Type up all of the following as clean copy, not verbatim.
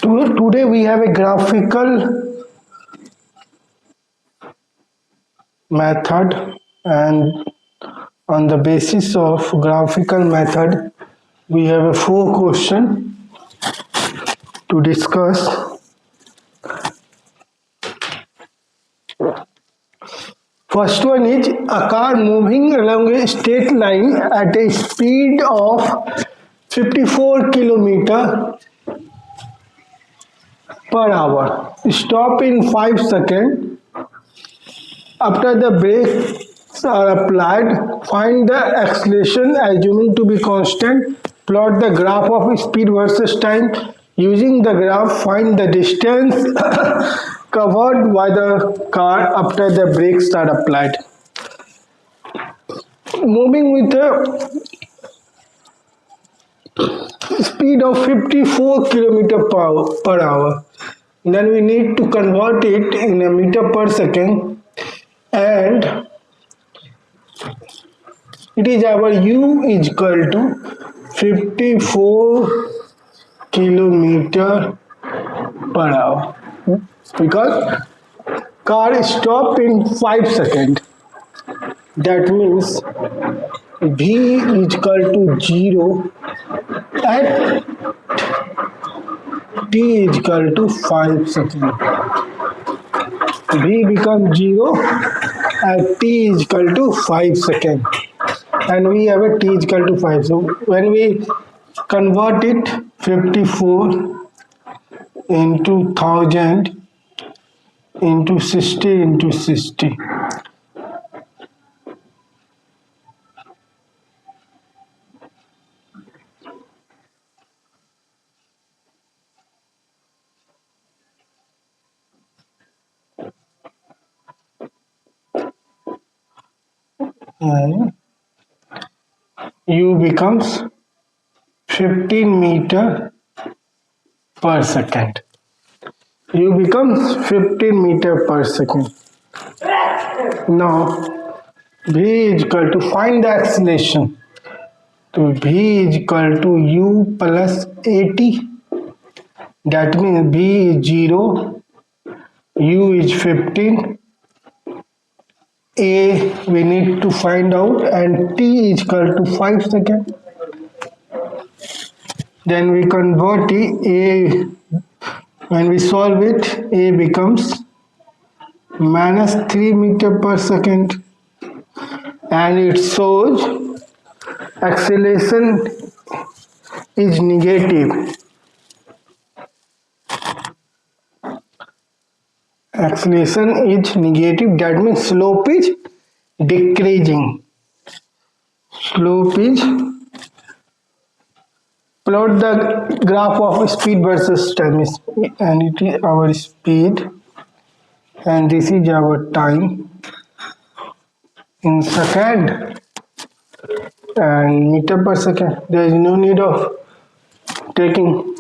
Today we have a graphical method, and on the basis of graphical method we have a 4 question to discuss. First one is a car moving along a straight line at a speed of 54 kilometer per hour. Stop in 5 seconds. After the brakes are applied, find the acceleration assuming to be constant. Plot the graph of speed versus time. Using the graph, find the distance covered by the car after the brakes are applied. Moving with a speed of 54 kilometer per hour. Then we need to convert it in a meter per second, and it is our u is equal to 54 kilometer per hour because car stop in 5 seconds. That means v is equal to 0 at t is equal to 5 seconds. V becomes 0 at t is equal to 5 seconds, and we have a t is equal to 5. So when we convert it, 54 into 1000 into 60 into 60. And u becomes 15 meter per second. U becomes 15 meter per second. Now v is equal to find the acceleration. So v is equal to u plus at. That means v is 0, u is 15, a we need to find out, and t is equal to 5 seconds. Then we convert a, when we solve it, a becomes minus 3 meter per second, and it shows acceleration is negative. Acceleration is negative, that means slope is decreasing. Slope is, plot the graph of speed versus time, and it is our speed and this is our time in second and meter per second. There is no need of taking,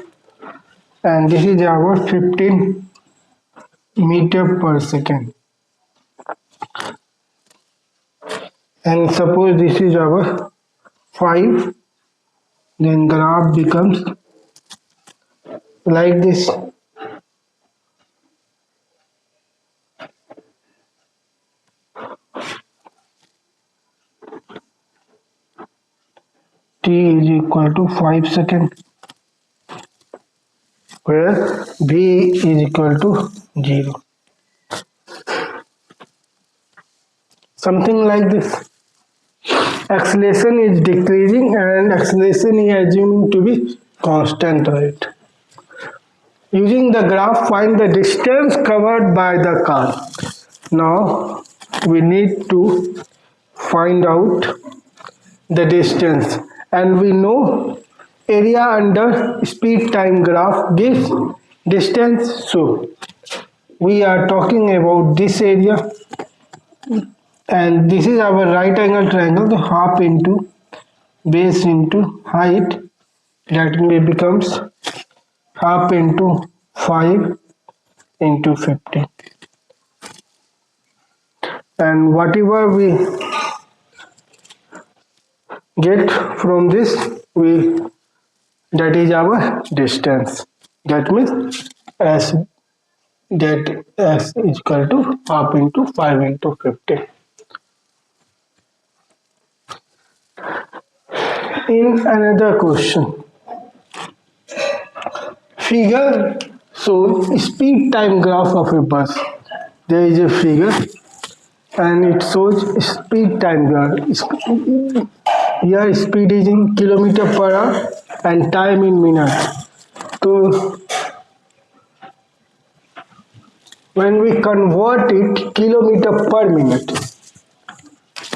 and this is our 15 meter per second. And suppose this is our 5, then graph becomes like this. T is equal to 5 seconds, where v is equal to 0. Something like this. Acceleration is decreasing and acceleration is assumed to be constant rate. Using the graph, find the distance covered by the car. Now we need to find out the distance, and we know area under speed time graph gives distance. So we are talking about this area, and this is our right angle triangle. The half into base into height, that becomes half into 5 into 50, and whatever we get from this, we, that is our distance. That means s that s is equal to half into 5 into 50. In another question, figure shows speed time graph of a bus. There is a figure and it shows speed time graph. Here speed is in kilometer per hour and time in minutes. So when we convert it kilometer per minute,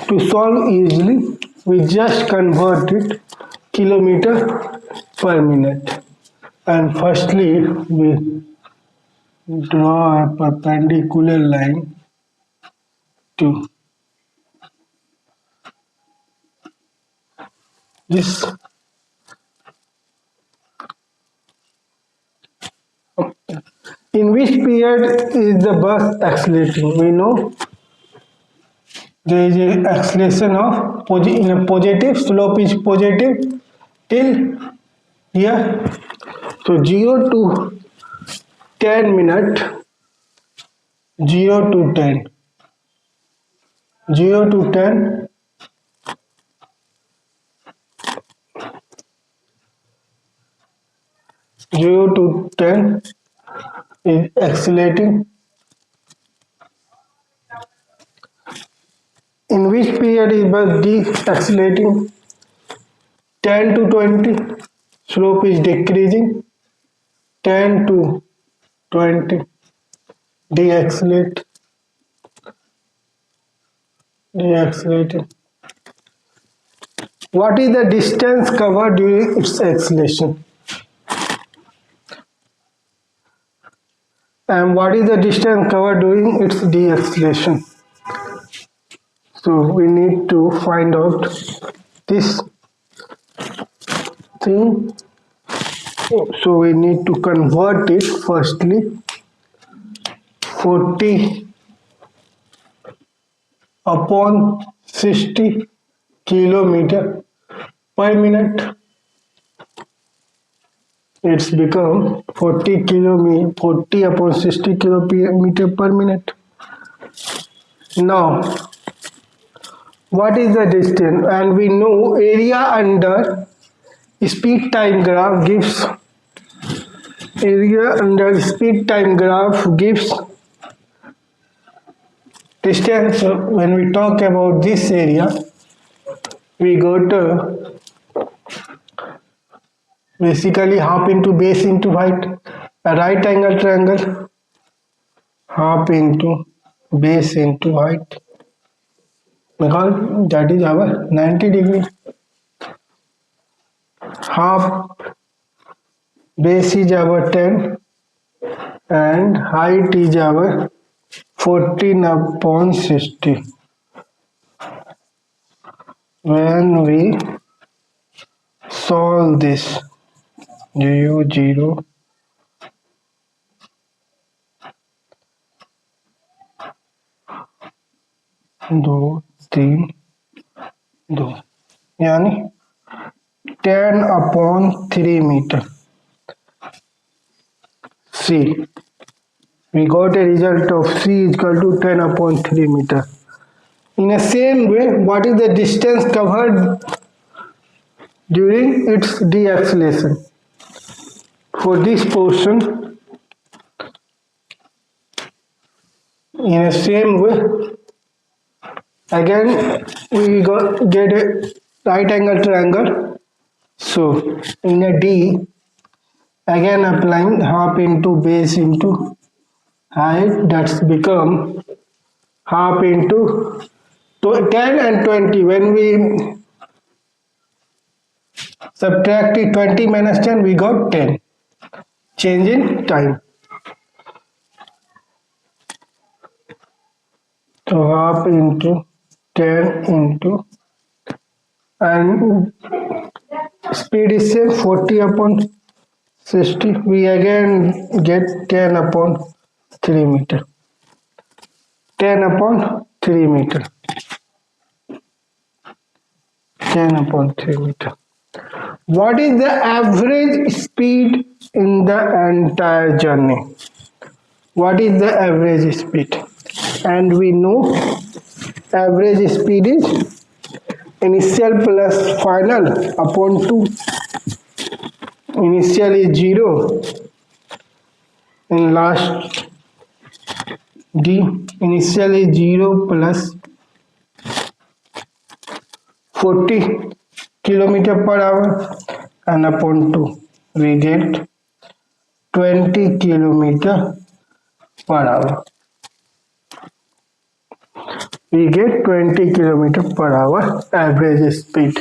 to solve easily, we just convert it kilometer per minute. And firstly, we draw a perpendicular line to this. In which period is the bus accelerating? We know there is an acceleration of in a positive, slope is positive till here. So 0 to 10 minute, 0 to 10, 0 to 10, 0 to 10 is accelerating. In which period is bus deaccelerating? 10 to 20, slope is decreasing. 10 to 20, deaccelerate, deaccelerating. What is the distance covered during its acceleration? And what is the distance covered during its deacceleration? So we need to find out this thing. So we need to convert it firstly 40 upon 60 kilometer per minute. It's become 40 upon 60 kilometer per minute. Now, what is the distance? And we know area under speed time graph gives distance. So when we talk about this area, we got basically half into base into height, a right angle triangle, half into base into height, because that is our 90 degree. Half base is our 10 and height is our 14 upon 60. When we solve this, 0, 0, 2, 3, 2, यानी 10 upon 3 meter. C. We got a result of C is equal to 10 upon 3 meter. In the same way, what is the distance covered during its deacceleration? For this portion, in the same way, again we get a right angle triangle. So in a D, again applying half into base into height, that's become half into 10 and 20. When we subtracted 20 minus 10, we got 10. Change in time. So half into 10 into, and speed is same 40 upon 60. We again get 10 upon 3 meter. 10 upon 3 meter. 10 upon 3 meter. What is the average speed in the entire journey? What is the average speed? And we know average speed is initial plus final upon 2. Initial is 0 and last D. Initial is 0 plus 40 kilometer per hour and upon 2 we get 20 kilometer per hour. We get 20 kilometer per hour average speed.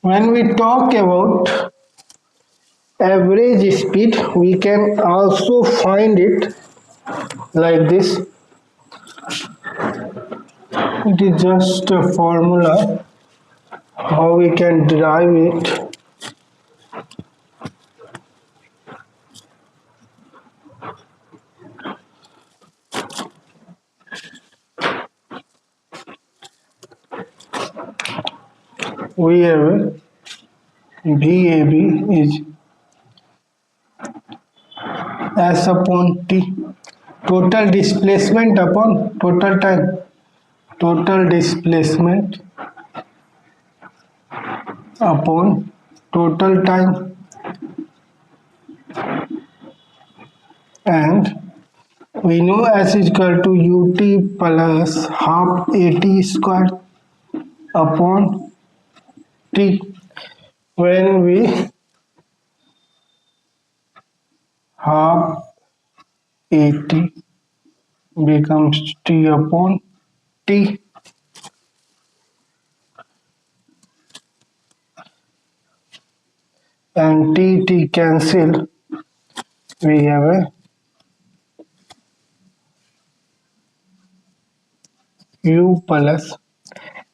When we talk about average speed, we can also find it like this. It is just a formula how we can derive it. We have VAB is S upon T. Total displacement upon total time. Total displacement upon total time, and we know S is equal to UT plus half AT square upon T. When we half AT becomes T upon T, and T cancel, we have a U plus,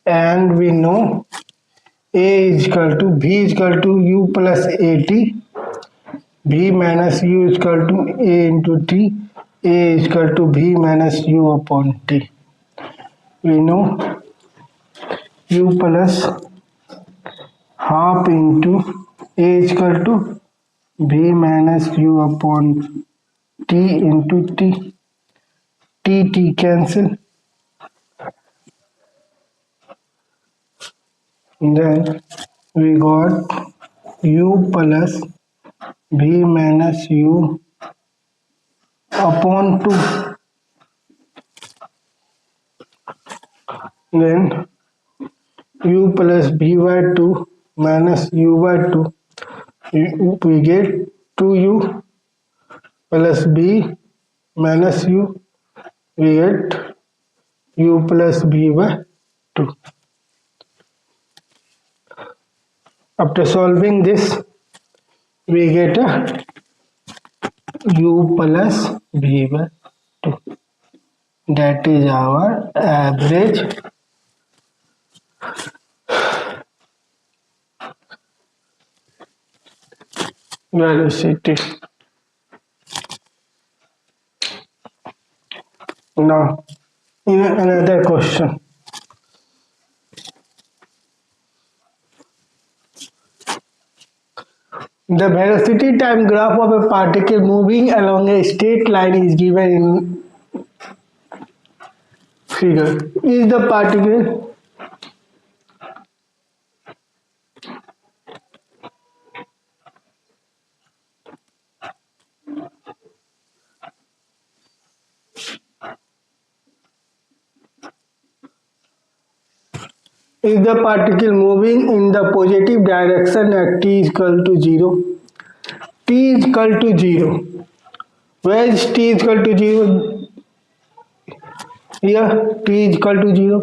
and we know A is equal to V is equal to U plus AT, V minus U is equal to A into T, A is equal to V minus U upon T. We know U plus half into A is equal to V minus U upon T into T. T cancel. Then we got U plus V minus U upon 2. Then U plus V by 2 minus U by 2. We get 2U plus B minus U. We get U plus B by 2. After solving this, we get a U plus V by 2. That is our average velocity. Now, in another question, the velocity time graph of a particle moving along a straight line is given in figure. Is the particle Is the particle moving in the positive direction at t is equal to 0? T is equal to 0. Where is t is equal to 0? Here t is equal to 0.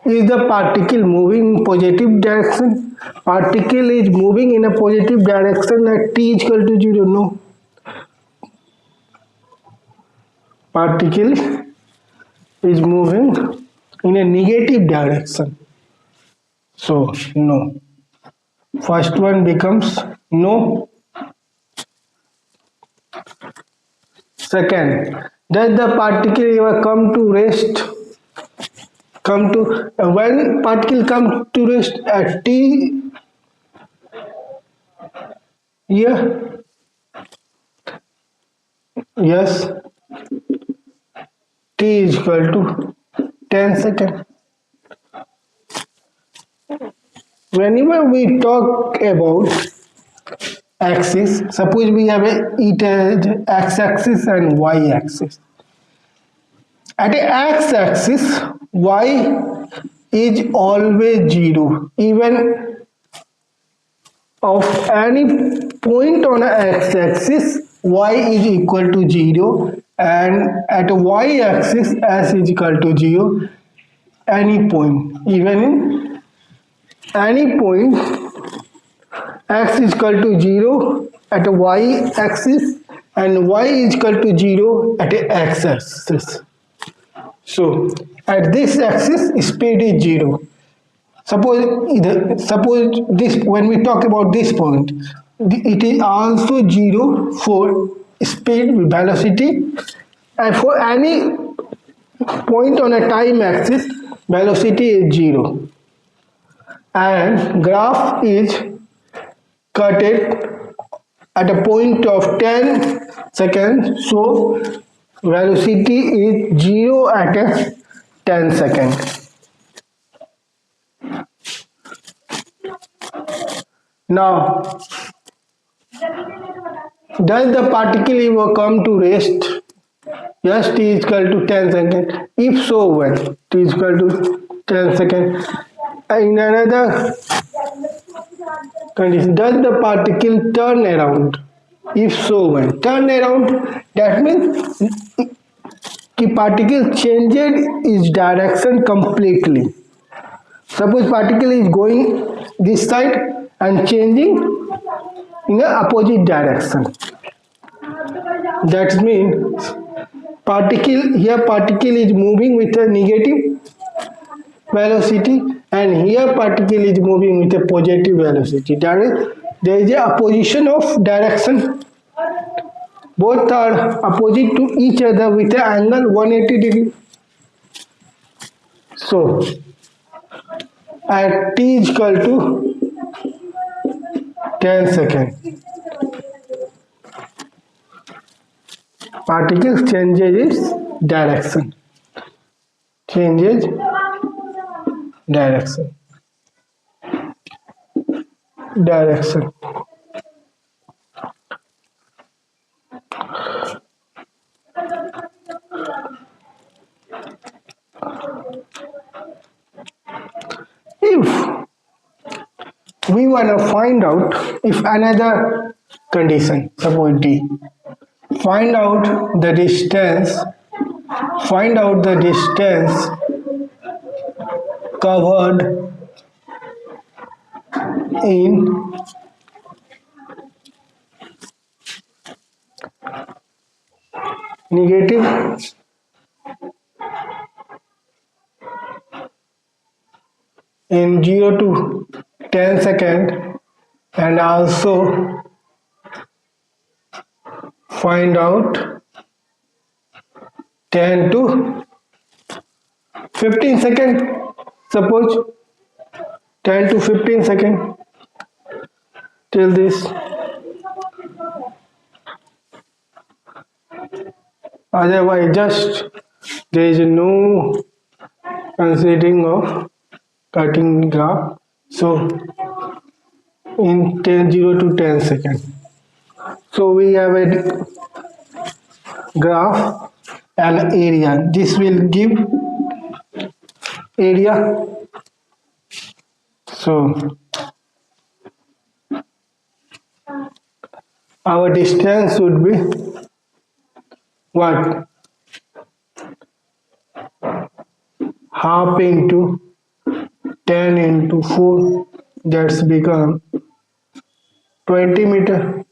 Is the particle moving in positive direction? Particle is moving in a positive direction at t is equal to 0. No. Particle is moving in a negative direction. So, no. First one becomes no. Second, does the particle ever come to rest? When particle come to rest at t, here, yes, t is equal to 10 seconds. Whenever we talk about axis, suppose we have x-axis and y-axis. At a x-axis, y is always 0, even of any point on a x-axis, y is equal to 0, and at a y-axis, s is equal to 0, any point, even in any point, x is equal to 0 at a y-axis and y is equal to 0 at a x-axis. So, at this axis, speed is 0. Suppose this, when we talk about this point, it is also 0 for speed, velocity, and for any point on a time axis, velocity is 0. And graph is cutted at a point of 10 seconds, so velocity is 0 at a 10 seconds. Now, does the particle ever come to rest? Yes, t is equal to 10 seconds. If so, when t is equal to 10 seconds. In another condition, does the particle turn around? If so, when turn around, that means the particle changes its direction completely. Suppose particle is going this side and changing in the opposite direction. That means particle is moving with a negative velocity, and here particle is moving with a positive velocity. That is, there is a opposition of direction. Both are opposite to each other with an angle 180 degree. So, at t is equal to 10 seconds, particle changes its direction. Changes direction. Direction. If we want to find out if another condition, suppose D, find out the distance covered in negative in 0 to 10 second, and also find out 10 to 15 second, suppose 10 to 15 second till this. Otherwise, just there is no considering of cutting graph. So in 0 to 10 seconds. So we have a graph and area. This will give area So our distance would be what? Half into 10 into 4, that's become 20 meter.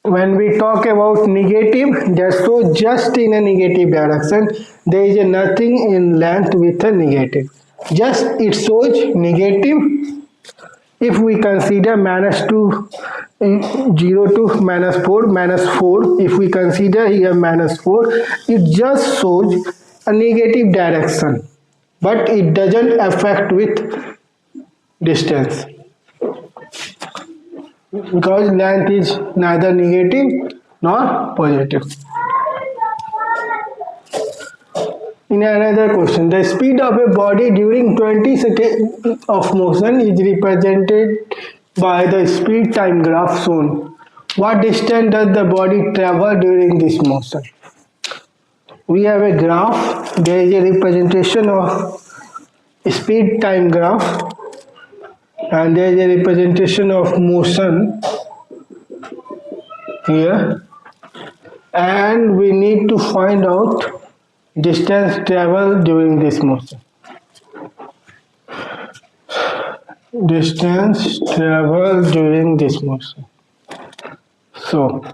When we talk about negative, that's so just in a negative direction, there is nothing in length with a negative. Just it shows negative. If we consider minus 2, 0 to minus 4, if we consider here minus 4, it just shows a negative direction, but it doesn't affect with distance because length is neither negative nor positive. In another question, the speed of a body during 20 seconds of motion is represented by the speed time graph shown. What distance does the body travel during this motion? We have a graph, there is a representation of speed time graph, and there is a representation of motion here, and we need to find out distance traveled during this motion. Distance traveled during this motion. So,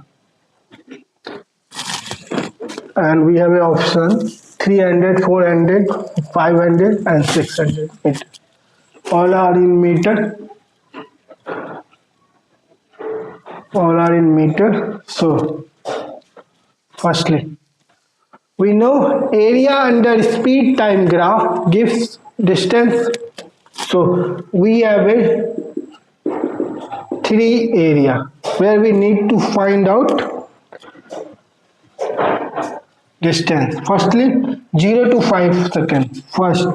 and we have an option 300, 400, 500 and 600 meters. All are in meter. All are in meter. So, firstly, we know area under speed time graph gives distance. So we have a 3 area where we need to find out distance. Firstly, 0 to 5 seconds. First,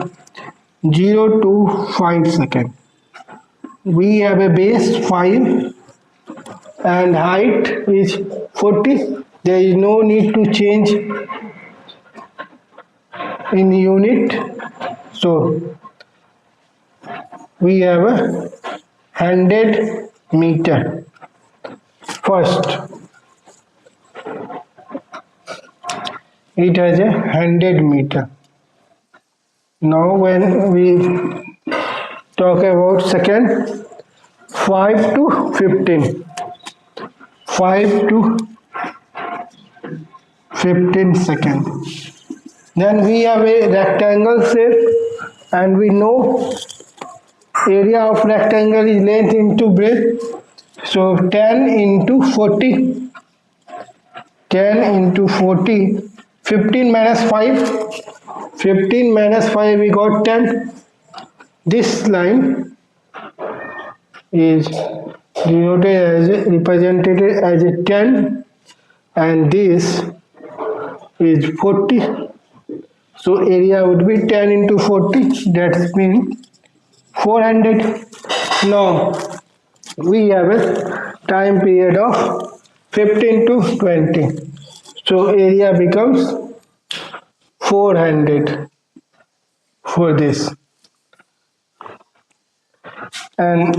0 to 5 seconds. We have a base 5 and height is 40. There is no need to change in unit. So we have a 100 meter. First, it has a 100 meter. Now when we talk about second, 5 to 15. 5 to 15 seconds. Then we have a rectangle shape, and we know area of rectangle is length into breadth. So 10 into 40. 10 into 40. 15 minus 5. 15 minus 5, we got 10. This line is denoted as represented as a 10, and this is 40. So area would be 10 into 40. That means 400. Now we have a time period of 15 to 20. So area becomes 400 for this. And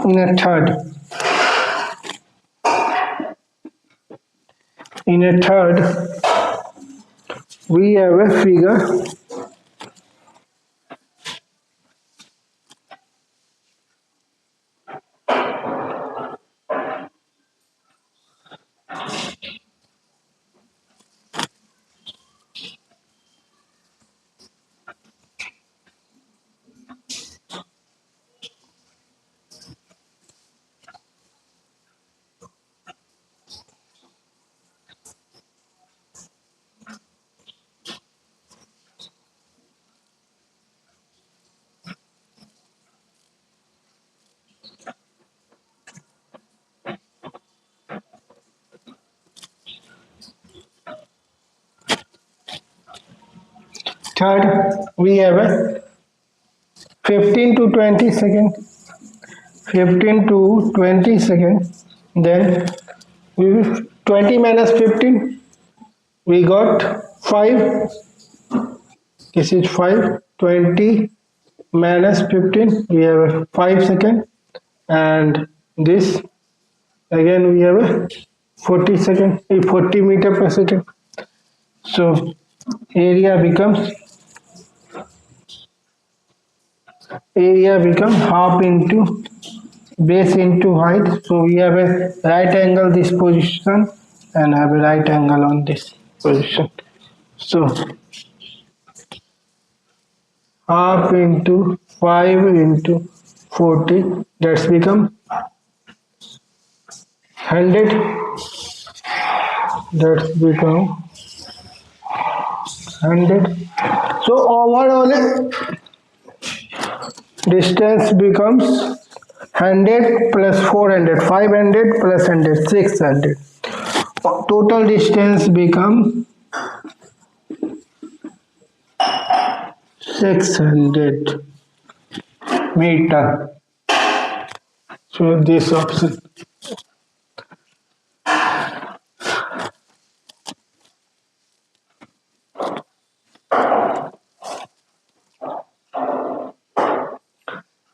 in a third, we have a figure. Third, we have a 15 to 20 seconds. 15 to 20 seconds. Then we will 20 minus 15. We got 5. This is 5. 20 minus 15, we have a 5 second, and this again we have a 40 second, 40 meter per second. So area becomes half into base into height. So we have a right angle this position and have a right angle on this position. So half into 5 into 40, that's become 100, that's become 100. So overall distance becomes 100 plus 400, 500 plus 100, 600. Total distance becomes 600 meter. So this option.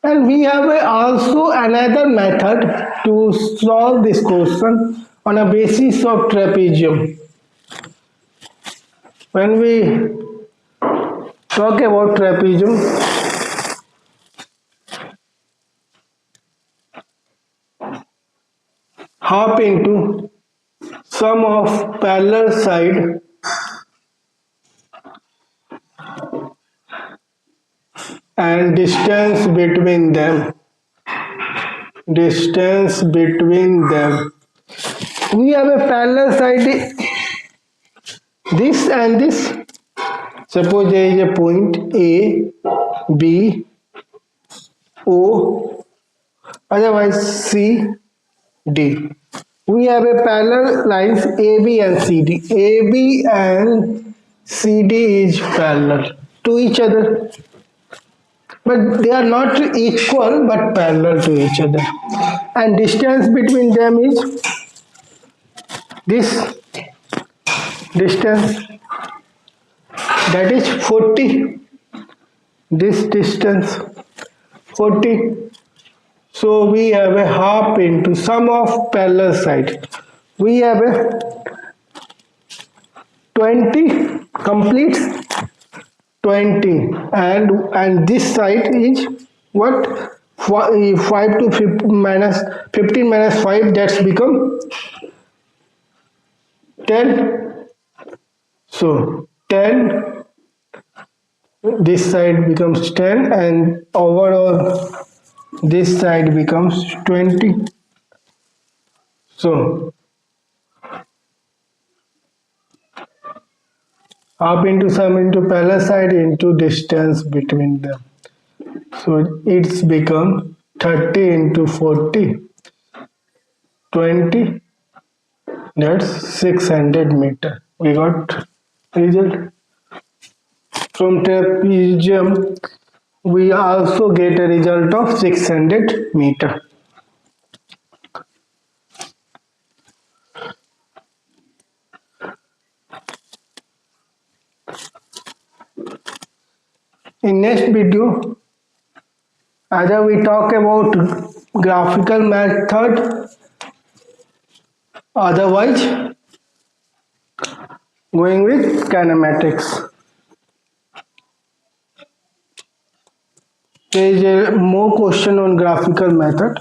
And we have also another method to solve this question on a basis of trapezium. When we talk about trapezium, half into sum of parallel side and distance between them. Distance between them. We have a parallel side, this and this. Suppose there is a point A, B, O, otherwise C, D. We have a parallel lines AB and CD. AB and CD is parallel to each other, but they are not equal but parallel to each other. And distance between them is this distance, that is 40. This distance 40. So we have a half into sum of parallel side. We have a 20 completes 20, and this side is what, 5 to 15 minus 5, that's become 10. So 10, this side becomes 10, and overall this side becomes 20. So half into sum into parallel side into distance between them. So it's become 30 into 40, 20, that's 600 meter. We got result. From trapezium, we also get a result of 600 meter. In next video, either we talk about graphical method, otherwise going with kinematics. There is a more question on graphical method.